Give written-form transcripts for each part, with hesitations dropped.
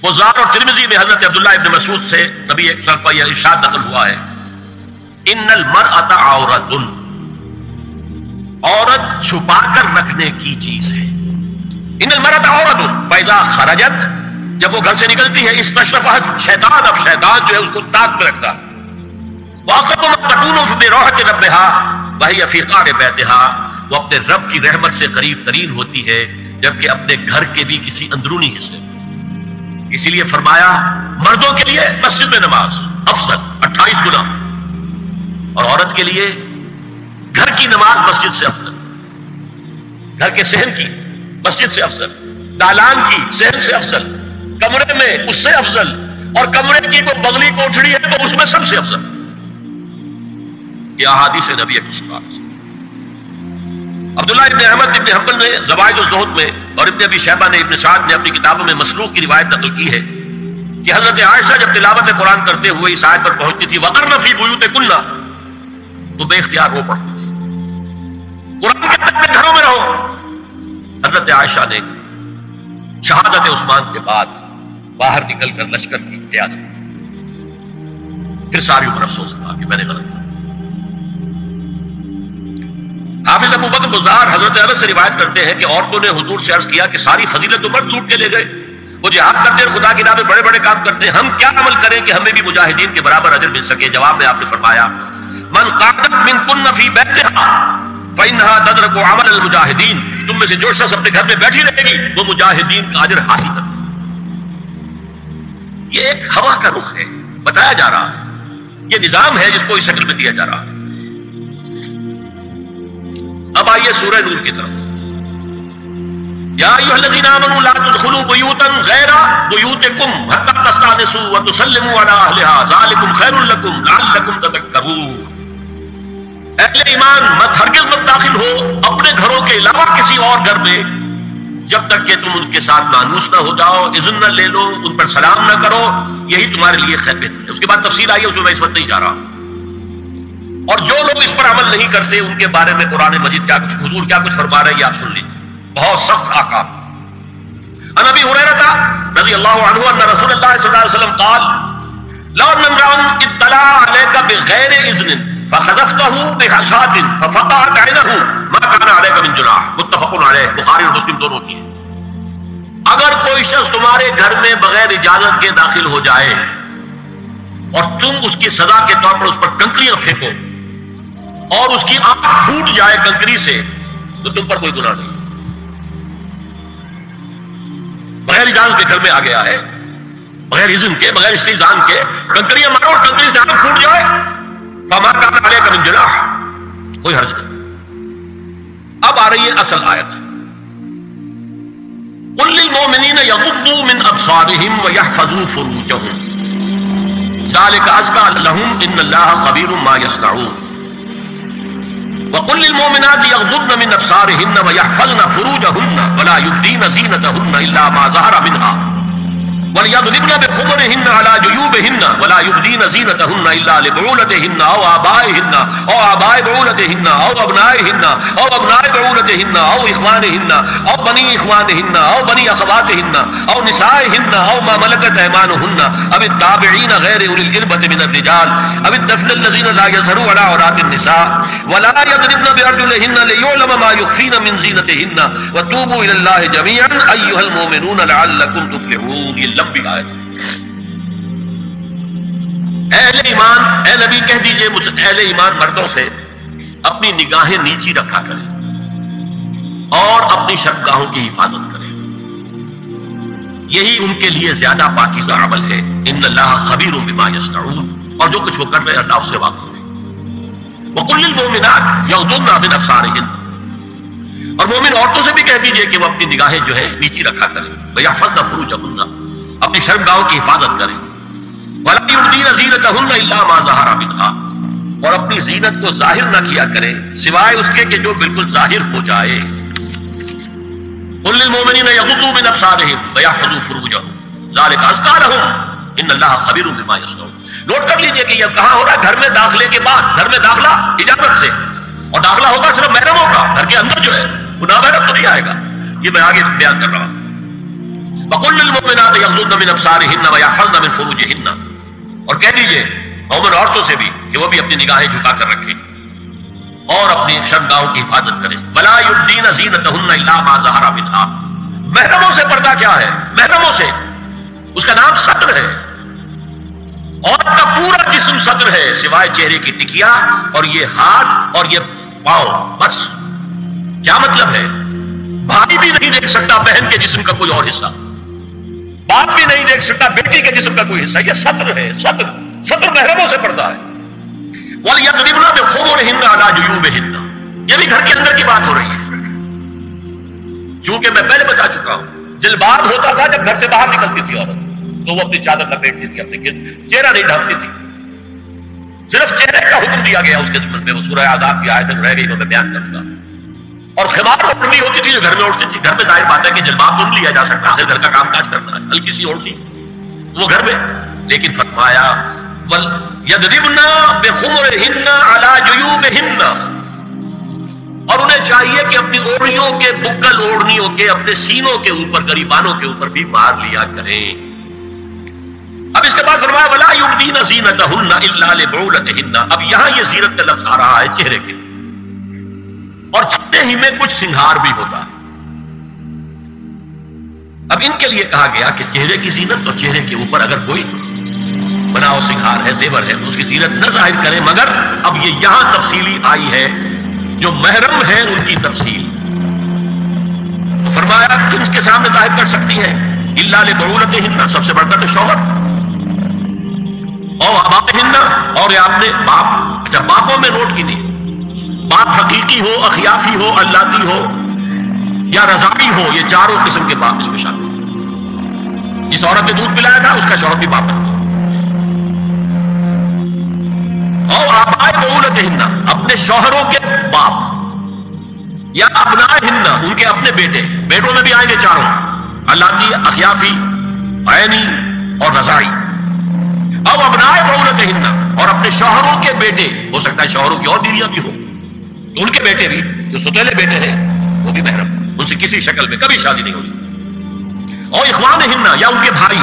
بزار اور ترمذی میں حضرت عبداللہ ابن مسعود سے نبی ایک سال پر یہ ارشاد نقل ہوا ہے، ان المرأۃ عورۃ، عورت چھپا کر رکھنے کی چیز ہے. ان المرأۃ عورۃ فاذا خرجت، جب وہ گھر سے نکلتی ہے، استشرفها شیطان، اب شیطان جو ہے اس کو تاک میں رکھتا ہے. واقب ما تكون بروحة ربها وهي في قعر بيتها، وہ اپنے رب کی رحمت سے قریب ترین ہوتی ہے جبکہ اپنے گھر کے بھی کسی اندرونی حصے. اسی لیے فرمایا مردوں کے لیے مسجد میں نماز افضل 28 گنا، اور عورت کے لیے گھر کی نماز مسجد سے افضل، گھر کے صحن کی مسجد سے افضل، دالان کی صحن سے افضل، کمرے میں اس سے افضل، اور کمرے کی کوئی بغلی کوٹھڑی ہے تو اس میں سب سے افضل. یہ احادیث نبی اکرم. عبداللہ ابن احمد ابن حنبل نے زوائد الزہد میں اور ابن ابی شیبہ نے ابن سعد نے اپنی کتابوں میں مسروق کی روایت نقل کی ہے کہ حضرت عائشہ جب تلاوت قرآن کرتے ہوئے اس آیت پر پہنچتی تھی وَقَرْنَ فِي بُيُوتِكُنَّ، تو بے اختیار وہ پڑھتی تھی قرآن کے تک میں گھروں میں رہو. حضرت عائشہ نے شہادت عثمان کے بعد باہر نکل کر لشکر کی قیادت کی. پھر ساری عمر افسوس تھا کہ میں نے غلط کیا. حافظ ابو بکر بزار حضرت انس سے روایت کرتے ہیں کہ عورتوں نے حضور سے عرض کیا کہ ساری فضیلت عمر لوٹ کے لے گئے، وہ جہاد کرتے ہیں، خدا کی راہ میں بڑے بڑے کام کرتے ہیں، ہم کیا عمل کریں کہ ہمیں بھی مجاہدین کے برابر اجر مل سکے؟ جواب میں آپ نے فرمایا من قعدت منکن فی بیتہا فإنها تدرک عمل المجاہدین، تم میں سے جو شخص اپنے گھر میں بیٹھی رہے گی وہ مجاہدین کا اجر حاصل کرے. یہ ایک ہوا کا رخ ہے، بتایا جا رہا ہے، یہ نظام ہے جس کو اس شکل میں دیا جا رہا ہے. اب آئیے سورہ نور کی طرف. یا ایھا الذین آمنوا لا تدخلوا بیوتا غیر بیوتکم حتی تستأنسوا وتسلموا علی اہلها ذلکم خیر لکم لعلکم تذکرون. اہل ایمان مت ہرگز مت داخل ہو اپنے گھروں کے علاوہ کسی اور گھر میں جب تک کہ تم ان کے ساتھ مانوس نہ ہو جاؤ، اذن نہ لے لو، ان پر سلام نہ کرو، یہی تمہارے لیے خیر بہتر ہے. اس کے بعد تفصیل آئی ہے، اس میں میں اس وقت نہیں جا رہا. اور جو لوگ اس پر عمل نہیں کرتے ان کے بارے میں قرآن مجید کیا کچھ حضور کیا کچھ فرما رہے ہیں یہ آپ سن لیجیے. بہت سخت احکام. عن ابی ہریرہ رضی اللہ عنہ ان رسول اللہ صلی اللہ علیہ وسلم قال لو ان امرأ اطلع عليك بغیر اذن فخذفته بحشاة ففقعت عینه ما كان عليك من جناح. متفق علیہ، بخاری اور مسلم دونوں کی ہے. اگر کوئی شخص تمہارے گھر میں بغیر اجازت کے داخل ہو جائے اور تم اس کی سزا کے طور پر اس پر کنکریاں پھینکو اور اس کی آنکھ پھوٹ جائے کنکری سے تو تم پر کوئی گناہ نہیں. بغیر اجازت کے گھر میں آ گیا ہے، بغیر اذن کے، بغیر استئذان کے کنکریاں مارو اور کنکری سے آنکھ پھوٹ جائے فما كان عليك من جناح، کوئی حرج نہیں. اب آ رہی ہے اصل آیت. قل للمؤمنین یغضوا من ابصارهم ويحفظوا فروجهم ذلك ازكى لهم ان الله خبير ما يصنعون. وقل للمؤمنات يغضضن من ابصارهن ويحفظن فروجهن ولا يبدين زينتهن الا ما ظهر منها وليضربن بخمرهن على جيوبهن ولا يبدين زينتهن الا لبعولتهن او آبائهن او آباء بعولتهن او ابنائهن او ابناء بعولتهن او اخوانهن او بني اخوانهن او بني اخواتهن او نسائهن او ما ملكت ايمانهن او التابعين غير اولي الاربة من الرجال او الطفل الذين لا يظهرون على عورات النساء ولا يضربن بارجلهن ليعلم ما يخفين من زينتهن وتوبوا الى الله جميعا ايها المؤمنون لعلكم تفلحون. آیت. اہل ایمان، اے نبی کہہ دیجئے اہل ایمان مردوں سے اپنی نگاہیں نیچی رکھا کریں اور اپنی شرمگاہوں کی حفاظت کریں، یہی ان کے لیے زیادہ پاکیزہ عمل ہے. ان اللہ خبیر بما یصنعون، اور جو کچھ وہ کر رہے ہیں اللہ اس سے واقف ہے. وقل للمؤمنات یغضضن من ابصارهن، اور مومن عورتوں سے بھی کہہ دیجئے کہ وہ اپنی نگاہیں جو ہے نیچی رکھا کریں. ویحفظن فروجهن، اپنی شرمگاہوں کی حفاظت کریں. ولا یبدین زینتهن الا ما ظهر منها، اور اپنی زینت کو ظاہر نہ کیا کریں سوائے اس کے کہ جو بالکل ظاہر ہو جائے. قل للمؤمنین یغضوا من ابصارهم ویحفظوا فروجهم ذلک ازکیٰ لهم ان اللہ خبیر بما یصنعون. نوٹ کر لیجئے کہ یہ کہاں ہو رہا ہے؟ گھر میں داخلے کے بعد. گھر میں داخلہ اجازت سے، اور داخلہ ہوگا صرف محرموں کا. گھر کے اندر جو ہے وہ نامحرم تو نہیں آئے گا. یہ میں آگے بیان کر رہا ہوں. وَقُلْ لِلْمُؤْمِنَاتِ يَغْضُضْنَ مِنْ أَبْصَارِهِنَّ وَيَحْفَظْنَ مِنْ فُرُوجِهِنَّ، اور کہہ دیجئے مومن عورتوں سے بھی کہ وہ بھی اپنی نگاہیں جھکا کر رکھیں اور اپنی شرمگاہوں کی حفاظت کریں. وَلَا يُبْدِينَ زِينَتَهُنَّ إِلَّا مَا ظَهَرَ مِنْهَا، محرموں سے پردہ کیا ہے؟ محرموں سے اس کا نام ستر ہے. عورت کا پورا جسم ستر ہے سوائے چہرے کی ٹکیا اور یہ ہاتھ اور یہ پاؤں، بس. کیا مطلب ہے؟ بھائی بھی نہیں دیکھ سکتا بہن کے جسم کا کوئی اور حصہ، باپ بھی نہیں دیکھ سکتا بیٹی کے جسم کا کوئی حصہ. یہ ستر ہے، ستر ستر محرموں سے پردہ ہے. وَلْيَضْرِبْنَ بِخُمُرِهِنَّ عَلَى جُيُوبِهِنَّ، یہ بھی گھر کے اندر کی بات ہو رہی ہے. کیونکہ میں پہلے بتا چکا ہوں جلباب ہوتا تھا جب گھر سے باہر نکلتی تھی عورت تو وہ اپنی چادر لپیٹتی تھی، اپنے چہرہ نہیں ڈھانپتی تھی. صرف چہرے کا حکم دیا گیا اس کے ضمن میں. وہ سورہ احزاب کی آیت رہ گئی وہ میں بیان کروں گا. اور خمار اوڑھنی ہوتی تھی جو گھر میں اوڑھتی تھی. گھر میں ظاہر بات ہے کہ جلباب تو نہیں لیا جا سکتا، آخر گھر کا کام کاج کرنا ہے، ہلکی سی اوڑھنی وہ گھر میں. لیکن فرمایا وَلْيَضْرِبْنَ بِخُمُرِهِنَّ عَلَى جُيُوبِهِنَّ، اور انہیں چاہیے کہ اپنی اوڑھنیوں کے بکل اوڑھنیوں کے اپنے سینوں کے اوپر گریبانوں کے اوپر بھی مار لیا کریں. اب اس کے بعد فرمایا وَلَا يُبْدِينَ زِينَتَهُنَّ إِلَّا لِبُعُولَتِهِنَّ. اب یہاں یہ زینت کا لفظ آ رہا ہے چہرے کے، اور چہرے ہی میں کچھ سنگھار بھی ہوتا ہے. اب ان کے لیے کہا گیا کہ چہرے کی زینت اور چہرے کے اوپر اگر کوئی بناؤ سنگھار ہے، زیور ہے، تو اس کی زینت نہ ظاہر کریں. مگر اب یہ یہاں تفصیلی آئی ہے، جو محرم ہیں ان کی تفصیل. تو فرمایا کہ اس کے سامنے ظاہر کر سکتی ہے الا لبعولتہن، سب سے بڑھ کر تو شوہر، اور آبائہن، اور یہ اپنے باپ. اچھا باپوں میں نوٹ کی نہیں، باپ حقیقی ہو، اخیافی ہو، اللہتی ہو یا رضائی ہو، یہ چاروں قسم کے باپ اس میں شامل ہیں. جس عورت نے دودھ پلایا تھا اس کا شوہر بھی باپ ہے. اور آبائے بعولتہن، اپنے شوہروں کے باپ، یا ابنائہن، ان کے اپنے بیٹے. بیٹوں میں بھی آئیں گے چاروں، اللاتی، اخیافی، عینی اور رضائی. او ابنائے بعولتہن، اور اپنے شوہروں کے بیٹے، ہو سکتا ہے شوہروں کی اور بیویاں بھی ہو تو ان کے بیٹے بھی جو ستیلے بیٹے ہیں وہ بھی محرم، ان سے کسی شکل میں کبھی شادی نہیں ہو سکتی. او اخوانہن، یا ان کے بھائی.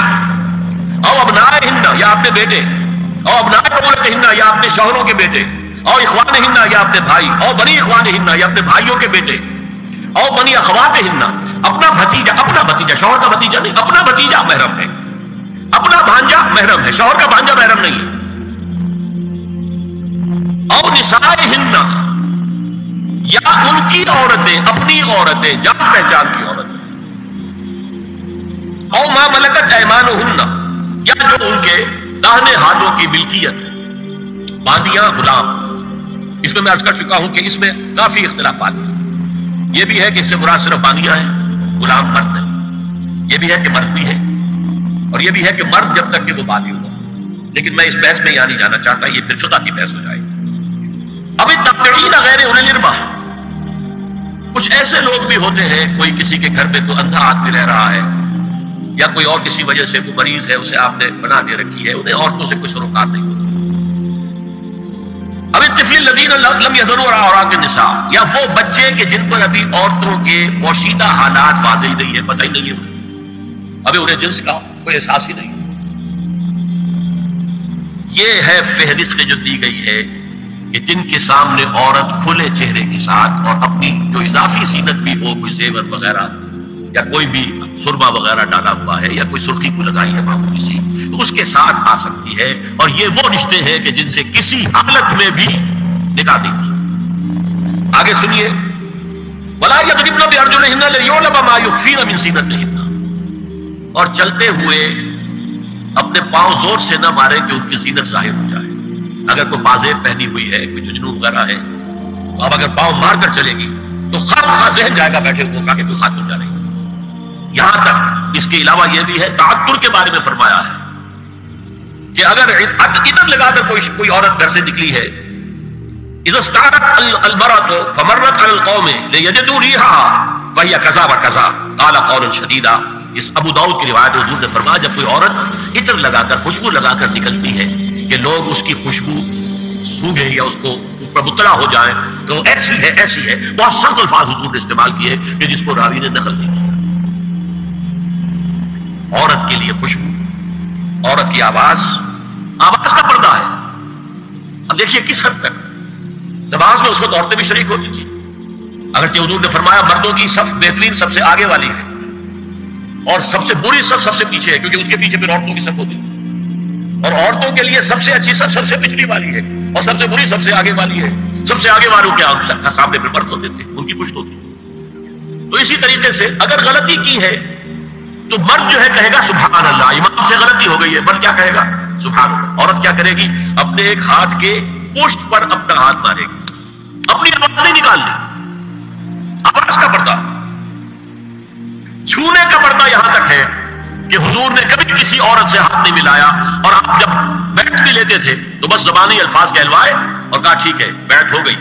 او ابنائہن، یا اپنے بیٹے. او ابنائے بعولتہن، یا اپنے شوہروں کے بیٹے. او اخوانہن، یا اپنے بھائی. او بنی اخوانہن، یا اپنے بھائیوں کے بیٹے. او بنی اخواتہن، اپنا بھتیجا. اپنا بھتیجا، شوہر کا بھتیجا نہیں، اپنا بھتیجا محرم ہے. اپنا بھانجا محرم ہے، شوہر کا بھانجا محرم نہیں ہے. او نسائہن، یا ان کی عورتیں، اپنی عورتیں، جان پہچان کی عورتیں. او ما ملکت ایمانہن، یا جو ان کے داہنے ہاتھوں کی ملکیت ہے، باندیاں، غلام. اس میں عرض کر چکا ہوں کہ اس میں کافی اختلافات ہیں. یہ بھی ہے کہ اس سے مراد صرف باندیاں ہیں، غلام مرد ہے. یہ بھی ہے کہ مرد بھی ہے، اور یہ بھی ہے کہ مرد جب تک کہ وہ باندی ہوگا. لیکن میں اس بحث میں یہاں نہیں جانا چاہتا، یہ پھر فقہ کی بحث ہو جائے گی. اب التابعین غیر اولی الارباح، کچھ ایسے لوگ بھی ہوتے ہیں، کوئی کسی کے گھر میں کوئی اندھا آدمی رہ رہا ہے، یا کوئی اور کسی وجہ سے کوئی مریض ہے، اسے آپ نے بنا دے رکھی ہے، انہیں عورتوں سے کوئی سروکار نہیں ہوتا. اب الطفل الذین لم یظہروا علی عورات النساء، یا وہ بچے کہ جن پر ابھی عورتوں کے پوشیدہ حالات واضح نہیں ہے، پتہ ہی نہیں ہے، ابھی انہیں جنس کا کوئی احساس ہی نہیں. یہ ہے فہرست جو دی گئی ہے کہ جن کے سامنے عورت کھلے چہرے کے ساتھ اور اپنی جو اضافی زینت بھی ہو، کوئی زیور وغیرہ یا کوئی بھی سرما وغیرہ ڈالا ہوا ہے یا کوئی سرخی کو لگائی ہے معمولی سی، تو اس کے ساتھ آ سکتی ہے. اور یہ وہ رشتے ہیں کہ جن سے کسی حالت میں بھی نکاح نہیں کی. آگے سنیے وَلَا يَضْرِبْنَ بِأَرْجُلِهِنَّ لِيُعْلَمَ مَا يُخْفِينَ مِنْ زِينَتِهِنَّ، اور چلتے ہوئے اپنے پاؤں زور سے نہ مارے کہ ان کی زینت ظاہر ہو جائے. اگر کوئی بازیب پہنی ہوئی ہے، کوئی جنون وغیرہ ہے، تو اب اگر پاؤں مار کر چلے گی تو خواہ ذہن جائے گا بیٹھے ہوئے کا کہ کوئی خاتون جا رہی ہے. یہاں تک اس کے علاوہ یہ بھی ہے، تعطر کے بارے میں فرمایا ہے کہ اگر عطر لگا کر کوئی عورت گھر سے نکلی ہے، اذا استعارت المرأة فمرت على القوم ليجدوا ريحها فهي كذا وكذا قال قولا شديدا. اس ابو داؤد کی روایت حضور نے فرمایا جب کوئی عورت عطر لگا کر، خوشبو لگا کر نکلتی ہے کہ لوگ اس کی خوشبو سونگیں یا اس کو اوپر مطلع ہو جائیں تو ایسی ہے، ایسی ہے. بہت سخت الفاظ حضور نے استعمال کیے کہ جس کو راوی نے نقل نہیں کیا. عورت کے لیے خوشبو، عورت کی آواز کا پردہ ہے۔ اب دیکھیے کس حد تک نماز میں اس وقت عورتیں بھی شریک ہوتی تھی۔ اگرچہ حضور نے فرمایا مردوں کی صف بہترین سب سے آگے والی ہے اور سب سے بری صف سب سے پیچھے ہے، کیونکہ اس کے پیچھے پھر عورتوں کی صف ہوتی تھی، اور عورتوں کے لیے سب سے اچھی صف سب سے پچھلی والی ہے اور سب سے بری سب سے آگے والی ہے۔ سب سے آگے والوں کے سامنے پھر مرد ہوتے تھے، ان کی پشت ہوتی تھی۔ تو اسی طریقے سے اگر غلطی کی ہے تو مرد جو ہے کہے گا سبحان اللہ، امام سے غلطی ہو گئی ہے، مرد کیا کہے گا؟ سبحان اللہ۔ عورت کیا کرے گی؟ اپنے ایک ہاتھ کے پشت پر اپنا ہاتھ مارے گی، اپنی آواز نہیں نکالنی۔ آواز کا پردہ، چھونے کا پردہ یہاں تک ہے کہ حضور نے کبھی کسی عورت سے ہاتھ نہیں ملایا، اور آپ جب بیٹھ بھی لیتے تھے تو بس زبانی الفاظ کہلوائے اور کہا ٹھیک ہے بیٹھ ہو گئی،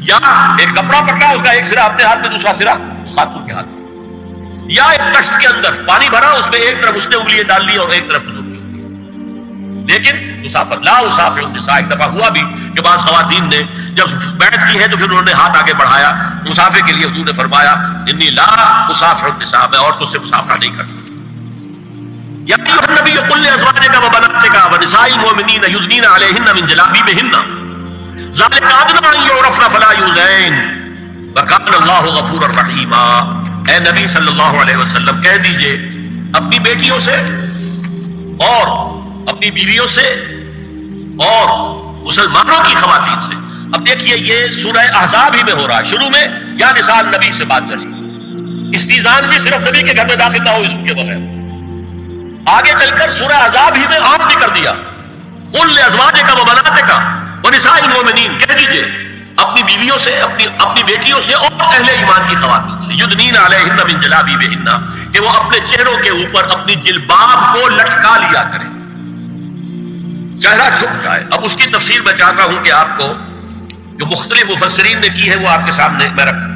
یا ایک کپڑا پکڑا، اس کا ایک سرا اپنے ہاتھ میں دوسرا سرا خاتون کے ہاتھ میں، یا ایک کشت کے اندر پانی بھرا، اس میں ایک طرف اس نے انگلیاں ڈال لی اور ایک طرف حضور کی انگلیاں۔ لیکن مسافر لا اسافر النساء، ایک دفعہ ہوا بھی کہ بعض خواتین نے جب بیعت کی ہے تو پھر انہوں نے ہاتھ آگے بڑھایا مسافر کے لیے، حضور نے فرمایا انی لا اسافر النساء، میں عورتوں سے مسافرہ نہیں کرتا۔ یا ایھا النبی قل لازواجک وبناتک ونساء المؤمنین یدنین علیہن من جلابیبہن ذلک ادنی ان یعرفن فلا یؤذین وکان اللہ غفورا رحیما۔ اے نبی صلی اللہ علیہ وسلم کہہ دیجئے اپنی بیٹیوں سے اور اپنی بیویوں سے اور مسلمانوں کی خواتین سے۔ اب دیکھیے یہ سورہ احزاب ہی میں ہو رہا ہے، شروع میں یا نساء نبی سے بات چلی، استیزان بھی صرف نبی کے گھر میں داخل نہ ہو اذن کے بغیر، آگے چل کر سورہ احزاب ہی میں عام بھی کر دیا، قل لازواجک وبناتک ونساء المؤمنین، کہہ دیجئے اپنی بیویوں سے، اپنی بیٹیوں سے اور اہل ایمان کی خواتین سے، یدنین علیہن من جلابیبہن، کہ وہ اپنے چہروں کے اوپر اپنی جلباب کو لٹکا لیا کریں، چہرہ چھپ جائے۔ اب اس کی تفسیر میں چاہتا ہوں کہ آپ کو جو مختلف مفسرین نے کی ہے وہ آپ کے سامنے میں رکھوں۔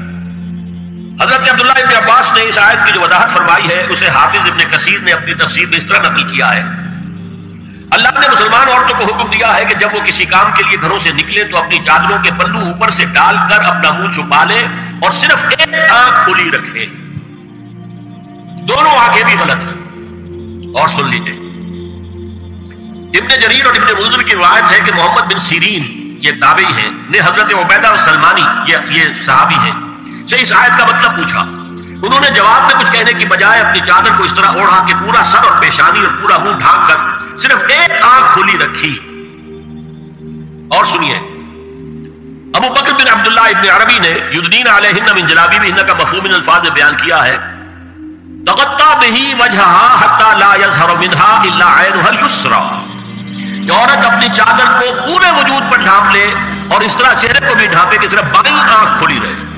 حضرت عبداللہ ابن عباس نے اس آیت کی جو وضاحت فرمائی ہے اسے حافظ ابن کثیر نے اپنی تفسیر میں اس طرح نقل کیا ہے، اللہ نے مسلمان عورتوں کو حکم دیا ہے کہ جب وہ کسی کام کے لیے گھروں سے نکلے تو اپنی چادروں کے پلو اوپر سے ڈال کر اپنا منہ چھپا لے اور صرف ایک آنکھ کھلی رکھے، دونوں آنکھیں بھی غلط ہیں۔ اور سن لیجیے ابن جریر اور ابن منذر کی روایت ہے کہ محمد بن سیرین یہ تابعی ہیں نے حضرت عبیدہ السلمانی یہ صحابی ہیں سے اس آیت کا مطلب پوچھا، انہوں نے جواب میں کچھ کہنے کی بجائے اپنی چادر کو اس طرح اوڑھا کہ پورا سر اور پیشانی اور پورا منہ ڈھانپ کر صرف ایک آنکھ کھلی رکھی۔ اور سنیے ابو بکر بن عبداللہ ابن عربی نے یدنین علیہن من جلابیبہن کا مفہوم ان الفاظ میں بیان کیا ہے، تغطى به وجهها حتى لا يظهر منها الا عينها اليسرى، کہ عورت اپنی چادر کو پورے وجود پر ڈھانپ لے اور اس طرح چہرے کو بھی ڈھانپے کہ صرف بائیں آنکھ کھلی رہے۔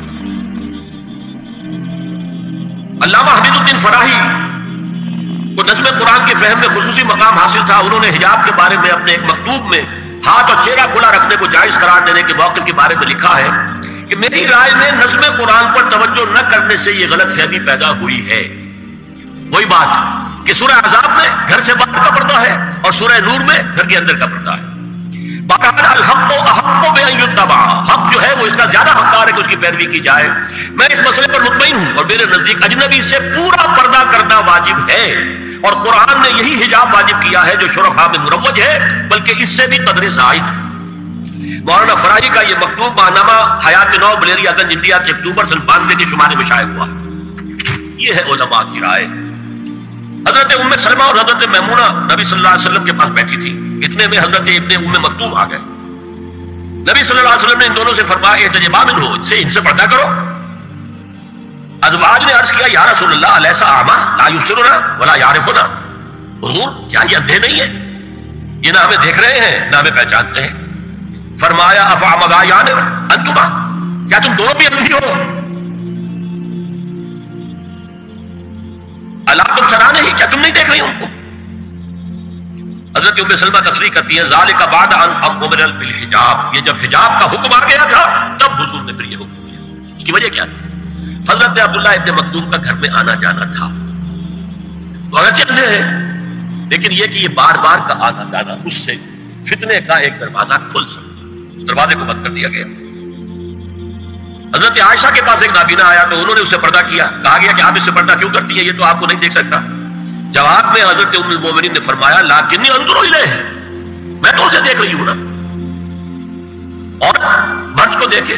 علامہ حمید الدین فراہی کو نظم قرآن کے فہم میں خصوصی مقام حاصل تھا، انہوں نے حجاب کے بارے میں اپنے ایک مکتوب میں ہاتھ اور چہرہ کھلا رکھنے کو جائز قرار دینے کے موقف کے بارے میں لکھا ہے کہ میری رائے میں نظم قرآن پر توجہ نہ کرنے سے یہ غلط فہمی پیدا ہوئی ہے۔ وہی بات کہ سورہ احزاب میں گھر سے باہر کا پردہ ہے اور سورہ نور میں گھر کے اندر کا پردہ ہے۔ بہرحال الحق احق بان یتبع، حق جو ہے وہ اس کا زیادہ حقدار ہے کہ اس کی پیروی کی جائے۔ میں اس مسئلے پر مطمئن ہوں اور میرے نزدیک اجنبی سے پورا پردہ کرنا واجب ہے، اور قرآن نے یہی حجاب واجب کیا ہے جو شرفاء میں مروج ہے، بلکہ اس سے بھی قدر زائد ہے۔ مولانا فراہی کا یہ مکتوب ماہنامہ حیات نو بلیریا گنج انڈیا کے اکتوبر سن 92 کے شمارے میں شائع ہوا ہے۔ یہ ہے علماء کی رائے۔ حضرت ام سلمہ اور حضرت میمونہ نبی صلی اللہ علیہ وسلم کے پاس بیٹھی تھی، اتنے میں حضرت ابن ام مکتوم آ گئے۔ نبی صلی اللہ علیہ وسلم نے ان دونوں سے فرمایا احتجبا منہ، ان سے پردہ کرو۔ ازواج نے عرض کیا یا رسول اللہ الیس اعمی لا یبصرنا ولا یعرفنا، حضور کیا یہ اندھے نہیں ہے، یہ نہ ہمیں دیکھ رہے ہیں نہ ہمیں پہچانتے ہیں۔ فرمایا افعمغایان انتما، کیا تم دونوں بھی اندھی ہو؟ اللہ تم سنا نہیں، کیا تم نہیں دیکھ رہی ان کو؟ حضرت ام سلمہ تصریح کرتی ہے ذالک بعد ان امر بالحجاب، یہ جب حجاب کا حکم آ گیا تھا تب حضور نے پھر یہ حکم دیا۔ اس کی وجہ کیا تھی؟ حضرت عبداللہ ابن مکتوم کا گھر میں آنا جانا تھا، تو اگرچہ اندھے ہیں لیکن یہ کہ یہ بار بار کا آنا جانا اس سے فتنے کا ایک دروازہ کھل سکتا ہے، اس دروازے کو بند کر دیا گیا۔ حضرت عائشہ کے پاس ایک نابینا آیا تو انہوں نے اس سے پردہ کیا، کہا گیا کہ آپ اس سے پردہ کیوں کرتی ہیں، یہ تو آپ کو نہیں دیکھ سکتا۔ جواب میں حضرت ام المومنین نے فرمایا لیکنی انظر الیہ، میں تو اسے دیکھ رہی ہوں نا، اور مرد کو دیکھے۔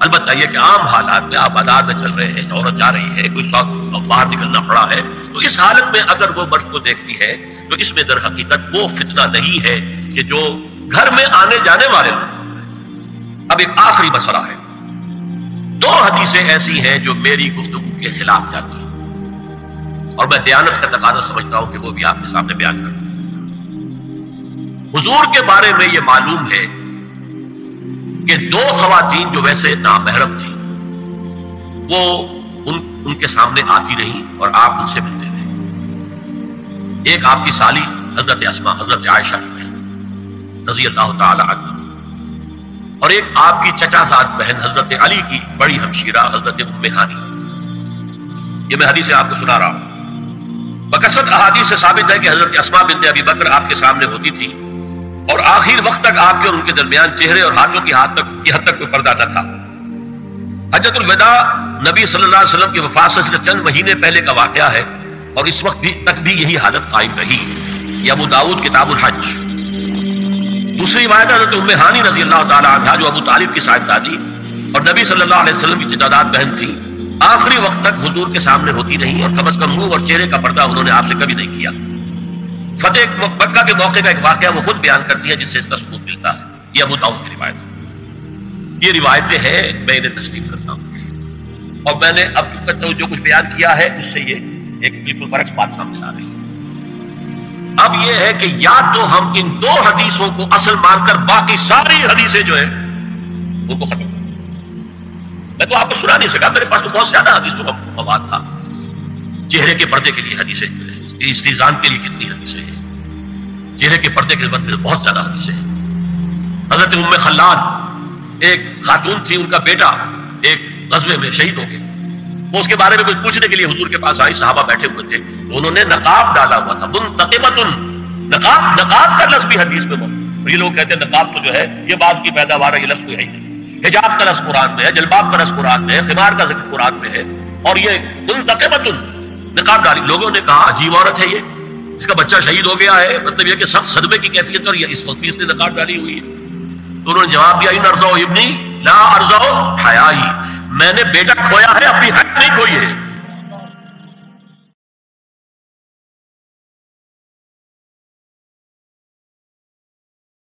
البتہ یہ کہ عام حالات میں آپ بازار میں چل رہے ہیں، عورت جا رہی ہے، کوئی ساتھ باہر نکلنا پڑا ہے، تو اس حالت میں اگر وہ مرد کو دیکھتی ہے تو اس میں در حقیقت وہ فتنہ نہیں ہے کہ جو گھر میں آنے جانے والے لوگ۔ اب ایک آخری مسئلہ ہے، دو حدیثیں ایسی ہیں جو میری گفتگو کے خلاف جاتی ہیں، اور میں دیانت کا تقاضا سمجھتا ہوں کہ وہ بھی آپ کے سامنے بیان کروں۔ حضور کے بارے میں یہ معلوم ہے کہ دو خواتین جو ویسے نامحرم تھیں وہ ان کے سامنے آتی رہیں اور آپ ان سے ملتے رہے۔ ایک آپ کی سالی حضرت اسماء، حضرت عائشہ کی بہن رضی اللہ تعالی عنہ، اور ایک آپ کی چچا زاد بہن حضرت علی کی بڑی ہمشیرہ حضرت ام ہانی۔ یہ میں حدیث آپ کو سنا رہا ہوں۔ بکثرت احادیث سے ثابت ہے کہ حضرت اسماء بنت ابی بکر آپ کے سامنے ہوتی تھی، اور آخر وقت تک آپ کے اور ان کے درمیان چہرے اور ہاتھوں کی حد تک کوئی پردہ نہ تھا۔ حجۃ الوداع نبی صلی اللہ علیہ وسلم کی وفات سے چند مہینے پہلے کا واقعہ ہے، اور اس وقت تک بھی یہی حالت قائم رہی۔ یہ ابو داؤد کتاب الحج۔ دوسری روایت حضرت ام ہانی رضی اللہ تعالی عنہا جو ابو طالب کی صاحبزادی اور نبی صلی اللہ علیہ وسلم کی چچاداد بہن تھی، آخری وقت تک حضور کے سامنے ہوتی رہی، اور کم از کم منہ اور چہرے کا پردہ انہوں نے آپ سے کبھی نہیں کیا۔ فتح مکہ کے موقع کا ایک واقعہ وہ خود بیان کرتی ہے جس سے اس کا ثبوت ملتا ہے۔ یہ ابو داؤد کی روایت ہے، یہ روایتیں ہیں، میں انہیں تسلیم کرتا ہوں، اور میں نے اب جو کچھ بیان کیا ہے اس سے یہ ایک بالکل برعکس بات سامنے آ رہی ہے۔ اب یہ ہے کہ یا تو ہم ان دو حدیثوں کو اصل مان کر باقی ساری حدیثیں جو ہیں ان کو ختم کریں۔ میں تو آپ کو سنا نہیں سکا، میرے پاس تو بہت زیادہ حدیثوں کا مواد تھا۔ چہرے کے پردے کے لیے حدیثیں، استیزان کے لیے کتنی حدیثیں ہیں، چہرے کے پردے کے بارے میں بہت زیادہ حدیثیں ہیں۔ حضرت ام خلاد ایک خاتون تھی، ان کا بیٹا ایک غزوے میں شہید ہو گیا، وہ اس کے بارے میں کچھ پوچھنے کے لیے حضور کے پاس آئی، صحابہ بیٹھے ہوئے تھے، انہوں نے نقاب ڈالا ہوا تھا، منتقبۃ، نقاب کا لفظ بھی حدیث میں موجود ہے۔ یہ لوگ کہتے ہیں نقاب تو جو ہے یہ بعد کی پیداوار ہے، یہ لفظ کوئی ہے ہی نہیں۔ حجاب کا لفظ قرآن میں ہے، جلباب کا لفظ قرآن میں ہے، خمار کا ذکر قرآن میں ہے، اور یہ منتقبۃ، نقاب ڈالی۔ لوگوں نے کہا عجیب عورت ہے یہ، اس کا بچہ شہید ہو گیا ہے، مطلب یہ کہ سخت صدمے کی کیفیت، اور اس وقت بھی اس نے نقاب ڈالی ہوئی ہے۔ تو انہوں نے جواب دیا ان ارزو ابنی لا ارزو حیائی، میں نے بیٹا کھویا ہے، اپنی حیا نہیں کھوئی ہے۔